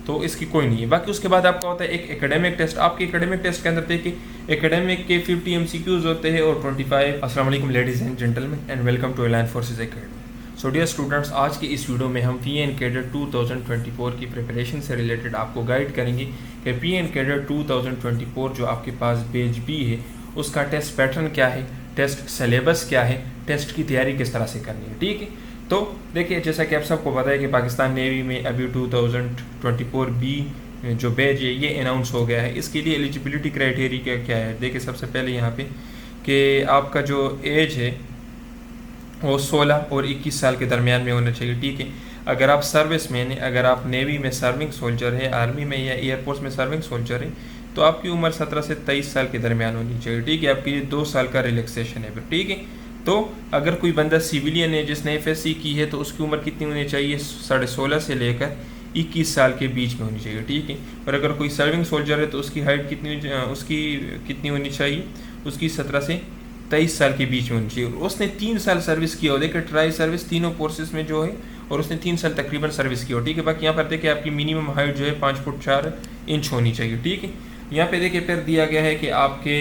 तो इसकी कोई नहीं है। बाकी उसके बाद आपका होता है एक एकेडमिक टेस्ट। आपके एकेडमिक टेस्ट के अंदर देखिए एकेडमिक के 50 MCQs होते हैं और 25। अस्सलाम वालेकुम ladies and gentleman and welcome to एलायन forces academy. So dear students, आज की इस वीडियो में हम पीएन कैडेट 2024 की प्रिपरेशन से रिलेटेड आपको गाइड करेंगे कि पीएन कैडेट 2024 जो आपके पास बैच बी है उसका टेस्ट पैटर्न क्या है, टेस्ट सिलेबस क्या है, टेस्ट की तैयारी किस तरह से करनी है। ठीक है, तो देखिए जैसा कि आप सबको पता है कि पाकिस्तान नेवी में अभी 2024 बी जो बैच है ये अनाउंस हो गया है। इसके लिए एलिजिबिलिटी क्राइटेरिया क्या है, देखिए सबसे पहले यहाँ पे कि आपका जो एज है वो 16 और 21 साल के दरमियान में होना चाहिए। ठीक है, अगर आप सर्विस मैन है, अगर आप नेवी में सर्विंग सोल्जर है, आर्मी में या एयरफोर्स में सर्विंग सोल्जर है, तो आपकी उम्र 17 से 23 साल के दरमियान होनी चाहिए। ठीक है, आपके लिए 2 साल का रिलैक्सेशन है। ठीक है, तो अगर कोई बंदा सिविलियन है जिसने FSC की है तो उसकी उम्र कितनी होनी चाहिए, 16.5 से लेकर 21 साल के बीच में होनी चाहिए। ठीक है, और अगर कोई सर्विंग सोल्जर है तो उसकी हाइट कितनी होनी चाहिए, उसकी 17 से 23 साल के बीच में होनी चाहिए। उसने 3 साल सर्विस किया हो, देखिए ट्राई सर्विस तीनों कोर्सेज में जो है, और उसने 3 साल तकरीबन सर्विस की हो। ठीक है, बाकी यहाँ पर देखिए आपकी मिनिमम हाइट जो है 5 फुट 4 इंच होनी चाहिए। ठीक है, यहाँ पे देखिए फिर दिया गया है कि आपके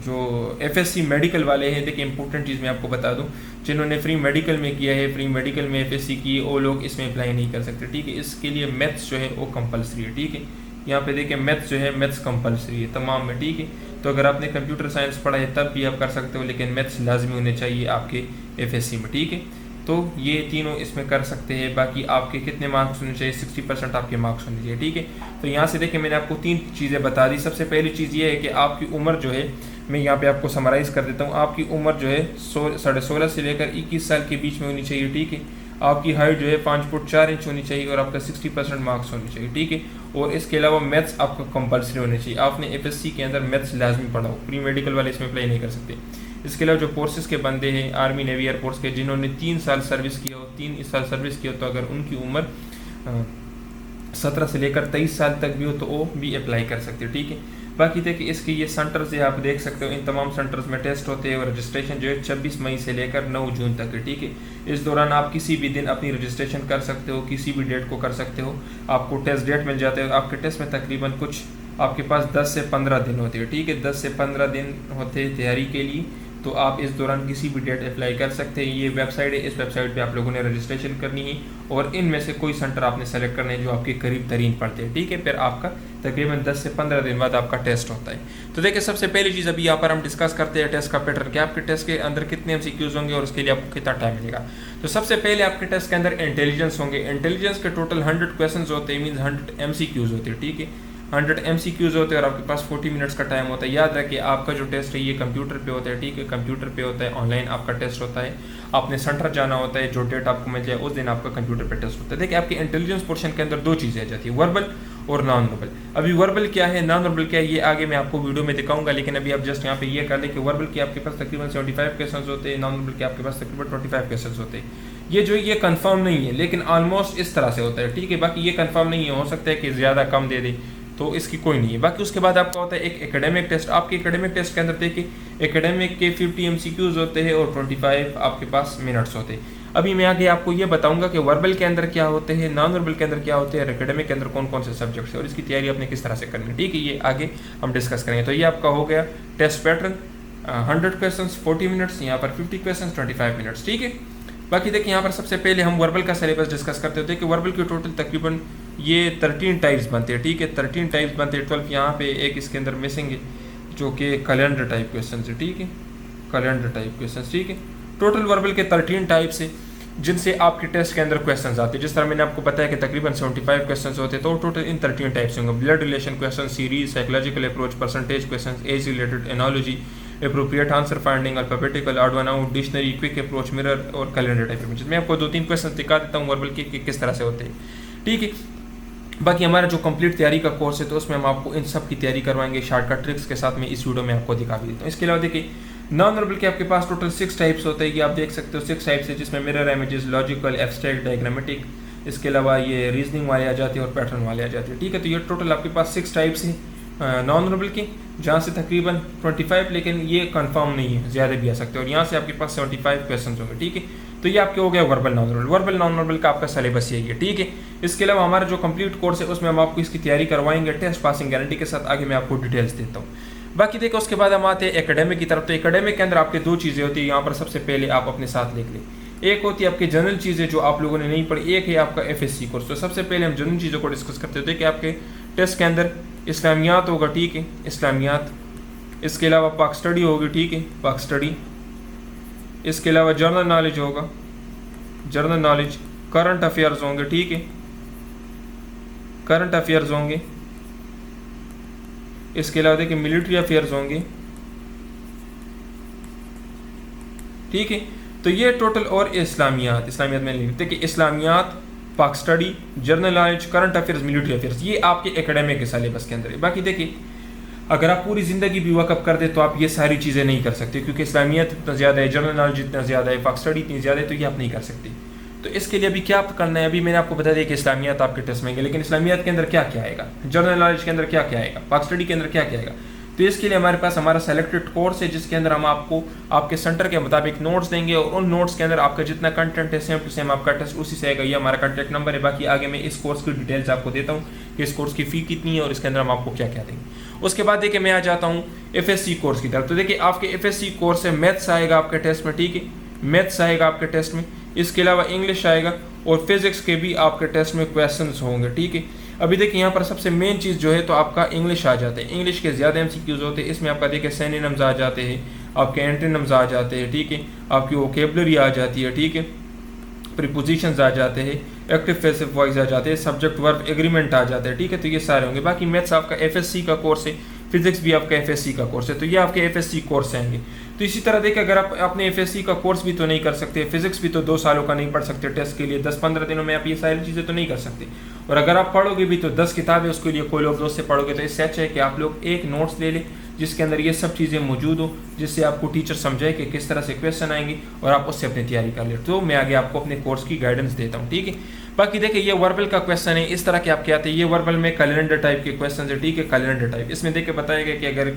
जो FSC मेडिकल वाले हैं, देखिए इंपॉर्टेंट चीज़ मैं आपको बता दूं, जिन्होंने फ्री मेडिकल में किया है, फ्री मेडिकल में FSC की, वो लोग इसमें अप्लाई नहीं कर सकते। ठीक है, इसके लिए मैथ्स जो है वो कंपलसरी है। ठीक है, यहाँ पे देखिए मैथ्स जो है मैथ्स कंपलसरी है तमाम में। ठीक है, तो अगर आपने कंप्यूटर साइंस पढ़ा है तब भी आप कर सकते हो, लेकिन मैथ्स लाजमी होने चाहिए आपके FSC में। ठीक है, तो ये तीनों इसमें कर सकते हैं। बाकी आपके कितने मार्क्स होने चाहिए, 60% आपके मार्क्स होने चाहिए। ठीक है, तो यहाँ से देखिए मैंने आपको 3 चीज़ें बता दी। सबसे पहली चीज़ ये है कि आपकी उम्र जो है, मैं यहाँ पे आपको समराइज़ कर देता हूँ, आपकी उम्र जो है 16.5 से लेकर 21 साल के बीच में होनी चाहिए। ठीक है, आपकी हाइट जो है 5 फुट 4 इंच होनी चाहिए और आपका 60% मार्क्स होने चाहिए। ठीक है, और इसके अलावा मैथ्स आपका कंपलसरी होनी चाहिए। आपने FSC के अंदर मैथ्स लाजमी पढ़ा हो, प्री मेडिकल वाले इसमें अप्लाई नहीं कर सकते। इसके अलावा जो फोर्सेस के बंदे हैं, आर्मी नेवी एयरफोर्स के, जिन्होंने 3 साल सर्विस किया हो, 3 साल सर्विस किया हो, तो अगर उनकी उम्र 17 से लेकर 23 साल तक भी हो तो वो भी अप्लाई कर सकते हो। ठीक है, बाकी देखिए इसके ये सेंटर से आप देख सकते हो, इन तमाम सेंटर्स में टेस्ट होते हैं और रजिस्ट्रेशन जो है 26 मई से लेकर 9 जून तक है। ठीक है, इस दौरान आप किसी भी दिन अपनी रजिस्ट्रेशन कर सकते हो, किसी भी डेट को कर सकते हो, आपको टेस्ट डेट मिल जाते हो। आपके टेस्ट में तकरीबन कुछ आपके पास 10 से 15 दिन होते हैं। ठीक है, 10 से 15 दिन होते हैं तैयारी के लिए, तो आप इस दौरान किसी भी डेट अप्लाई कर सकते हैं। ये वेबसाइट है, इस वेबसाइट पे आप लोगों ने रजिस्ट्रेशन करनी है और इनमें से कोई सेंटर आपने सेलेक्ट करना है जो आपके करीब तरीन पड़ते हैं। ठीक है, फिर आपका तकरीबन 10 से 15 दिन बाद आपका टेस्ट होता है। तो देखिए सबसे पहली चीज़ अभी यहाँ पर हम डिस्कस करते हैं टेस्ट का पैटर्न, कि आपके टेस्ट के अंदर कितने MCQs होंगे और उसके लिए आपको कितना टाइम मिलेगा। तो सबसे पहले आपके टेस्ट के अंदर इंटेलिजेंस होंगे। इंटेलिजेंस के टोटल 100 क्वेश्चन होते हैं, मीन्स 100 MCQs होते हैं। ठीक है, 100 MCQs होते हैं और आपके पास 40 मिनट्स का टाइम होता है। याद रखिए आपका जो टेस्ट है ये कंप्यूटर पे होता है। ठीक है, कंप्यूटर पे होता है, ऑनलाइन आपका टेस्ट होता है, आपने सेंटर जाना होता है, जो डेट आपको मिल जाए उस दिन आपका कंप्यूटर पे टेस्ट होता है। देखिए आपके इंटेलिजेंस पोर्शन के अंदर 2 चीज़ें आ जाती है, वर्बल और नॉन वर्बल। अभी वर्बल क्या है, नॉन वर्बल क्या है, ये आगे मैं आपको वीडियो में दिखाऊंगा, लेकिन अभी आप जस्ट यहाँ पे ये कर लें कि वर्बल के आपके पास तकरीबन 75 क्वेश्चन होते हैं, नॉन वर्बल के आपके पास तकरीबन 25 क्वेश्चन होते हैं। ये जो ये कंफर्म नहीं है, लेकिन ऑलमोस्ट इस तरह से होता है। ठीक है, बाकी ये कंफर्म नहीं है, हो सकता है कि ज़्यादा कम दे दे, तो इसकी कोई नहीं है। बाकी उसके बाद आपका होता है एक एकेडमिक टेस्ट। आपके एकेडमिक टेस्ट के अंदर देखिए एकेडमिक के 50 MCQs होते हैं और 25 आपके पास मिनट्स होते हैं। अभी मैं आगे आपको ये बताऊंगा कि वर्बल के अंदर क्या होते हैं, नॉन वर्बल के अंदर क्या होते हैं, एकेडमिक के अंदर कौन कौन से सब्जेक्ट्स है और इसकी तैयारी आपने किस तरह से करनी है। ठीक है, ये आगे हम डिस्कस करेंगे। तो ये आपका हो गया टेस्ट पैटर्न, 100 क्वेश्चन 40 मिनट्स, यहाँ पर 50 क्वेश्चन 25 मिनट्स। ठीक है, बाकी देखिए यहाँ पर सबसे पहले हम वर्बल का सिलेबस डिस्कस करते होते हैं कि वर्बल के टोटल तकरीबन ये 13 टाइप्स बनते हैं। ठीक है, 13 टाइप्स बनते हैं, 12 यहाँ पे एक इसके अंदर मिसिंग है जो कि कैलेंडर टाइप क्वेश्चन है। ठीक है, कैलेंडर टाइप क्वेश्चन। ठीक है, टोटल वर्बल के 13 टाइप्स है जिनसे आपके टेस्ट के अंदर क्वेश्चंस आते हैं। जिस तरह मैंने आपको बताया कि तकरीबन 75 क्वेश्चंस होते हैं, तो टोटल इन 13 टाइप्स होंगे। Blood relation question, series, psychological approach, percentage question, age related, analogy, appropriate answer finding, alphabetical, odd one out, dictionary, quick approach, mirror और कैलेंडर टाइप इमेजेस। मैं आपको 2-3 क्वेश्चन दिखा देता हूँ वर्बल के कि किस तरह से होते हैं। ठीक है, बाकी हमारा जो कंप्लीट तैयारी का कोर्स है तो उसमें हम आपको इन सब की तैयारी करवाएंगे शॉर्टकट ट्रिक्स के साथ। मैं इस वीडियो में आपको दिखा भी देता हूँ। इसके अलावा देखिए नॉन वर्बल के आपके पास टोटल 6 टाइप्स होते हैं, ये आप देख सकते हो 6 टाइप्स है, जिसमें mirror images, logical, abstract, diagrammatic, इसके अलावा ये रीजनिंग वाले आ जाते हैं और पैटर्न वाले आ जाते हैं। ठीक है, तो ये टोटल आपके पास 6 टाइप्स हैं नॉन वर्बल के, जहाँ से तकरीबन 25, लेकिन ये कंफर्म नहीं है, ज़्यादा भी आ सकते हैं, और यहाँ से आपके पास 75 क्वेश्चन होंगे। ठीक है, तो ये आपके हो गया verbal non verbal. Verbal non verbal का आपका सिलेबस यही है, ठीक है। इसके अलावा हमारा जो कंप्लीट कोर्स है उसमें हम आपको इसकी तैयारी करवाएंगे टेस्ट पासिंग गारंटी के साथ। आगे मैं आपको डिटेल्स देता हूँ। बाकी देखो उसके बाद हम आते हैं एकेडमिक की तरफ। तो एकेडमिक के अंदर आपके दो चीज़ें होती है, यहाँ पर सबसे पहले आप अपने साथ लिख लें। एक होती है आपकी जनरल चीज़ें जो आप लोगों ने नहीं पढ़ी, एक है आपका FSC कोर्स। तो सबसे पहले हम जनरल चीज़ों को डिस्कस करते हैं। देखिए आपके टेस्ट के अंदर इस्लामियात होगा, ठीक है, इस्लामियात। इसके अलावा पाक स्टडी होगी, ठीक है, पाक स्टडी। इसके अलावा जनरल नॉलेज होगा, जनरल नॉलेज। करंट अफेयर्स होंगे, ठीक है, करंट अफेयर्स होंगे। इसके अलावा देखिए मिलिट्री अफेयर्स होंगे, ठीक है। तो ये टोटल और इस्लामियात, इस्लामियात में लिखते कि इस्लामियात, पाक study, general knowledge, current affairs, military affairs, ये आपके एकेडमिक के सिलेबस के अंदर है। बाकी देखिए अगर आप पूरी ज़िंदगी भी वकफ कर दे तो आप ये सारी चीज़ें नहीं कर सकते, क्योंकि इस्लामियत इतना ज़्यादा है, जनरल नॉलेज इतना ज़्यादा है, पाक स्टडी इतनी ज़्यादा है, तो ये आप नहीं कर सकते। तो इसके लिए अभी क्या करना है, अभी मैंने आपको बता दिया कि इस्लामियत आपके टेस्ट में आएंगे, लेकिन इस्लामियत के अंदर क्या क्या आएगा, जनरल नॉलेज के अंदर क्या क्या आएगा, पाक स्टडी के अंदर क्या क्या आएगा। तो इसके लिए हमारे पास हमारा सेलेक्टेड कोर्स है, जिसके अंदर हम आपको आपके सेंटर के मुताबिक नोट्स देंगे, और उन नोट्स के अंदर आपका जितना कंटेंट है सेम टू सेम आपका टेस्ट उसी से आएगा। ये हमारा कॉन्टैक्ट नंबर है। बाकी आगे मैं इस कोर्स की डिटेल्स आपको देता हूँ कि इस कोर्स की फ़ी कितनी है और इसके अंदर हम आपको क्या क्या देंगे। उसके बाद देखिए मैं आ जाता हूँ FSC कोर्स की तरफ। तो देखिए आपके FSC कोर्स से मैथ्स आएगा आपके टेस्ट में, ठीक है, मैथ्स आएगा आपके टेस्ट में। इसके अलावा इंग्लिश आएगा और फिजिक्स के भी आपके टेस्ट में क्वेश्चंस होंगे, ठीक है। अभी देखिए यहाँ पर सबसे मेन चीज़ जो है तो आपका इंग्लिश आ जाते हैं। इंग्लिश के ज़्यादा MCQs होते हैं। इसमें आपका देखिए सिनोनिम्स आ जाते हैं, आपके एंटोनिम्स आ जाते हैं, ठीक है, आपकी वोकैबुलरी आ जाती है, ठीक है, प्रीपोजिशंस आ जाते हैं, एक्टिव पैसिव वॉइस आ जाते हैं, सब्जेक्ट वर्ब एग्रीमेंट आ जाते हैं, ठीक है। तो ये सारे होंगे। बाकी मैथ्स आपका FSC का कोर्स है, फिजिक्स भी आपका FSC का कोर्स है, तो ये आपके FSC कोर्स आएंगे। तो इसी तरह देखिए अगर आप अपने FSC का कोर्स भी तो नहीं कर सकते, फिजिक्स भी तो 2 सालों का नहीं पढ़ सकते, टेस्ट के लिए 10-15 दिनों में आप ये सारी चीज़ें तो नहीं कर सकते। और अगर आप पढ़ोगे भी तो 10 किताबें उसके लिए कोई लोग दोस्त से पढ़ोगे, तो इससे अच्छा है कि आप लोग एक नोट्स ले लें जिसके अंदर ये सब चीज़ें मौजूद हो, जिससे आपको टीचर समझाए कि किस तरह से क्वेश्चन आएंगे और आप उससे अपनी तैयारी कर ले। तो मैं आगे आपको अपने कोर्स की गाइडेंस देता हूँ, ठीक है। बाकी देखिए ये वर्बल का क्वेश्चन है, इस तरह के आपके आते हैं। ये वर्बल में कैलेंडर टाइप के क्वेश्चन है, ठीक है, कैलेंडर टाइप। इसमें देखिए बताएगा कि अगर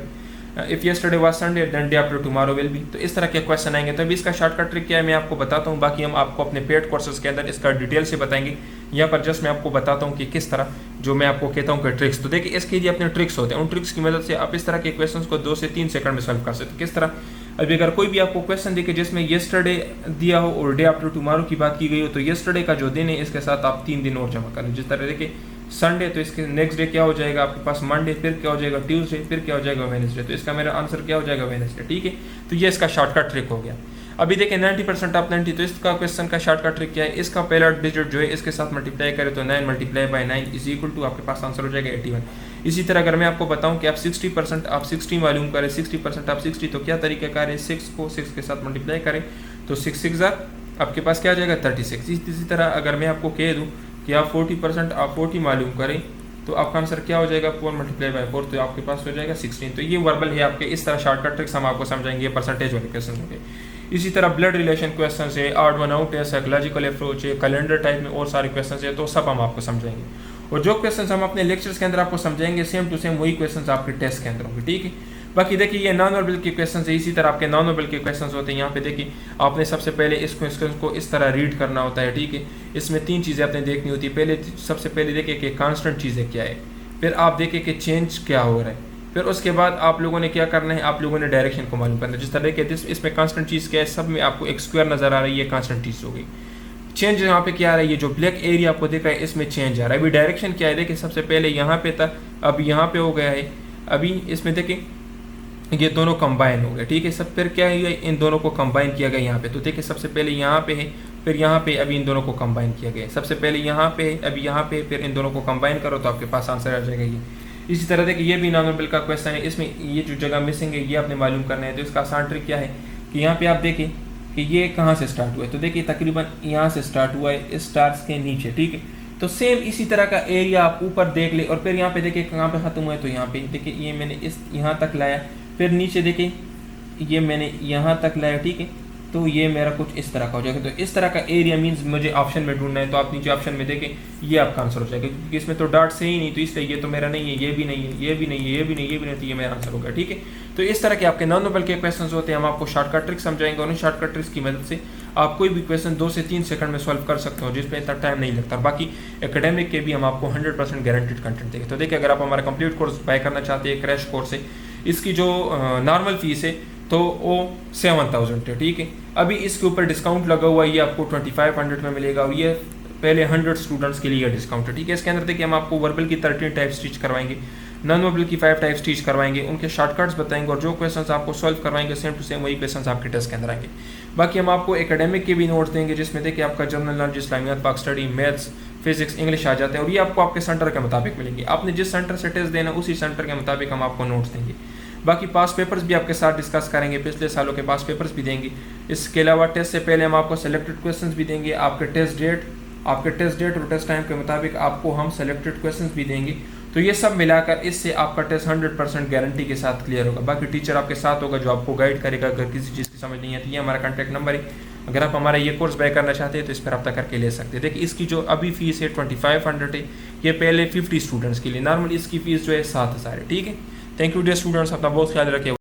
if yesterday was Sunday then day after tomorrow will be, तो इस तरह के क्वेश्चन आएंगे। तो अभी इसका शॉर्टकट ट्रिक क्या है मैं आपको बताता हूँ। बाकी हम आपको अपने पेड कोर्सेज के अंदर इसका डिटेल से बताएंगे। यहाँ पर जस्ट मैं आपको बताता हूँ कि किस तरह जो मैं आपको कहता हूँ कि ट्रिक्स। तो देखिए इसके लिए अपने ट्रिक्स होते हैं, उन ट्रिक्स की मदद से आप इस तरह के क्वेश्चन को 2 से 3 सेकंड में सॉल्व कर सकते हैं। किस तरह, अभी अगर कोई भी आपको क्वेश्चन देखे जिसमें येस्टरडे दिया हो और डे आफ्टर टुमारो की बात की गई हो, तो येस्टरडे का जो दिन है इसके साथ आप 3 दिन और जमा करें। जिस तरह देखिए संडे, तो इसके नेक्स्ट डे क्या हो जाएगा आपके पास मंडे, फिर क्या हो जाएगा ट्यूसडे, फिर क्या हो जाएगा वेडनेसडे। तो इसका मेरा आंसर क्या हो जाएगा वेडनेसडे, ठीक है। तो ये इसका शॉर्टकट ट्रिक हो गया। अभी देखिए 90% ऑफ 90, तो इसका क्वेश्चन का शॉर्टकट ट्रिक क्या है, इसका पहला डिजिट जो है इसके साथ मल्टीप्लाई करें तो 9 × 9 इज इक्वल टू आपके पास आंसर हो जाएगा 81। इसी तरह अगर मैं आपको बताऊं कि आप 60% आप 60 मालूम करें, 60% आप 60, तो क्या तरीक़ाकार है, 6 को 6 के साथ मल्टीप्लाई करें तो 6 6 आपके पास क्या आ जाएगा 36। इसी तरह अगर मैं आपको कह दूँ कि आप 40% आप 40 मालूम करें तो आपका आंसर क्या हो जाएगा 4 × 4, तो आपके पास हो जाएगा 16। तो ये वर्बल है आपके। इस तरह शॉर्टकट ट्रिक्स हम आपको समझाएंगे, ये परसेंटेज वाले क्वेश्चन होंगे। इसी तरह ब्लड रिलेशन क्वेश्चन है, ऑड वन आउट है, साइकोलॉजिकल अप्रोच है, कैलेंडर टाइप में और सारे क्वेश्चन है, तो सब हम आपको समझाएंगे। और जो क्वेश्चन हम अपने लेक्चर्स के अंदर आपको समझाएंगे सेम टू सेम वही क्वेश्चन आपके टेस्ट के अंदर होंगे, ठीक है। बाकी देखिए ये नॉन वर्बल के क्वेश्चन है। इसी तरह आपके नॉन वर्बल के क्वेश्चन होते हैं। यहाँ पे देखिए आपने सबसे पहले इस क्वेश्चन को इस तरह रीड करना होता है, ठीक है। इसमें 3 चीज़ें आपने देखनी होती है। पहले सबसे पहले देखिए कि कांस्टेंट चीज़ें क्या है, फिर आप देखिए कि चेंज क्या हो रहा है, फिर उसके बाद आप लोगों ने क्या करना है, आप लोगों ने डायरेक्शन को मालूम करना है। जिस तरह के इसमें कांस्टेंट चीज़ क्या है, सब में आपको एक स्क्वायर नज़र आ रही है, कांस्टेंट चीज़ हो गई। चेंज यहाँ पे क्या आ रहा है, ये जो ब्लैक एरिया आपको दिख रहा है इसमें चेंज आ रहा है। अभी डायरेक्शन क्या है, देखिए सबसे पहले यहाँ पे था, अब यहाँ पे हो गया है। अभी इसमें देखिए ये दोनों कंबाइन हो गए, ठीक है। सब फिर क्या है, इन दोनों को कंबाइन किया गया यहाँ पे। तो देखिए सबसे पहले यहाँ पे है, फिर यहाँ पे, अभी इन दोनों को कंबाइन किया गया। सबसे पहले यहाँ पे है, अभी यहाँ पे, फिर इन दोनों को कंबाइन करो तो आपके पास आंसर आ जाएगा ये। इसी तरह देखिए ये भी नॉन वर्बल का क्वेश्चन है। इसमें ये जो जगह मिसिंग है ये आपने मालूम करना है। तो इसका आसान ट्रिक क्या है कि यहाँ पे आप देखिए कि ये कहाँ से स्टार्ट हुआ है, तो देखिए तकरीबन यहाँ से स्टार्ट हुआ है, इस स्टार्स के नीचे, ठीक है। तो सेम इसी तरह का एरिया आप ऊपर देख ले, और फिर यहाँ पे देखिए कहाँ पे ख़त्म हुआ है, तो यहाँ पे देखिए ये मैंने इस यहाँ तक लाया, फिर नीचे देखिए ये मैंने यहाँ तक लाया, ठीक है। तो ये मेरा कुछ इस तरह का हो जाएगा। तो इस तरह का एरिया मीन्स मुझे ऑप्शन में ढूंढना है, तो आप नीचे ऑप्शन में देखें ये आपका आंसर हो जाएगा, क्योंकि इसमें तो डॉट से ही नहीं, तो इसलिए ये तो मेरा नहीं है, ये भी नहीं है, ये भी नहीं है, ये भी नहीं, ये भी नहीं, तो ये मेरा आंसर होगा, ठीक है। तो इस तरह के आपके नॉन वर्बल के क्वेश्चंस होते हैं। हम आपको शॉर्टकट ट्रिक समझाएंगे और उन शॉर्टकट ट्रिक्स की मदद से आप कोई भी क्वेश्चन 2 से 3 सेकंड में सॉल्व कर सकते हो, जिसमें इतना टाइम नहीं लगता। बाकी एकेडमिक के भी हम आपको 100% गारंटेड कंटेंट देंगे। तो देखिए, अगर आप हमारा कंप्लीट कोर्स बाय करना चाहते हैं, क्रैश कोर्स है, इसकी जो नॉर्मल फीस है तो वो 7000 है, ठीक है। अभी इसके ऊपर डिस्काउंट लगा हुआ है, ये आपको 2500 में मिलेगा, और ये पहले 100 स्टूडेंट्स के लिए डिस्काउंट है, ठीक है। इसके अंदर देखिए, हम आपको वर्बल की 13 टाइप स्टिच करवाएंगे, नॉन वर्बल की 5 टाइप स्टिच करवाएंगे, उनके शॉर्टकट्स बताएंगे, और जो क्वेश्चंस आपको सॉल्व करवाएंगे सेम टू सेम वही क्वेश्चंस आपके टेस्ट के अंदर आएंगे। बाकी हम आपको एकेडमिक के भी नोट्स देंगे, जिसमें देखिए आपका जनरल नॉलेज, इस्लामियात, पाक स्टडी, मैथ्स, फिजिक्स, इंग्लिश आ जाते हैं, और ये आपको आपके सेंटर के मुताबिक मिलेंगे। आपने जिस सेंटर से टेस्ट देना उसी सेंटर के मुताबिक हम आपको नोट्स देंगे। बाकी पास पेपर्स भी आपके साथ डिस्कस करेंगे, पिछले सालों के पास पेपर्स भी देंगे। इसके अलावा टेस्ट से पहले हम आपको सेलेक्टेड क्वेश्चंस भी देंगे, आपके टेस्ट डेट और टेस्ट टाइम के मुताबिक आपको हम सेलेक्टेड क्वेश्चंस भी देंगे। तो ये सब मिलाकर इससे आपका टेस्ट 100% गारंटी के साथ क्लियर होगा। बाकी टीचर आपके साथ होगा जो आपको गाइड करेगा अगर किसी चीज़ की समझ नहीं है। तो ये हमारा कॉन्टैक्ट नंबर है, अगर आप हमारा ये कोर्स बाय करना चाहते हैं तो इस पर रब्ता करके ले सकते हैं। देखिए, इसकी जो अभी फीस है 2500 है, ये पहले 50 स्टूडेंट्स के लिए, नॉर्मल इसकी फीस जो है 7000 है, ठीक है। थैंक यू डियर स्टूडेंट्स, अपना बहुत ख्याल रखिए।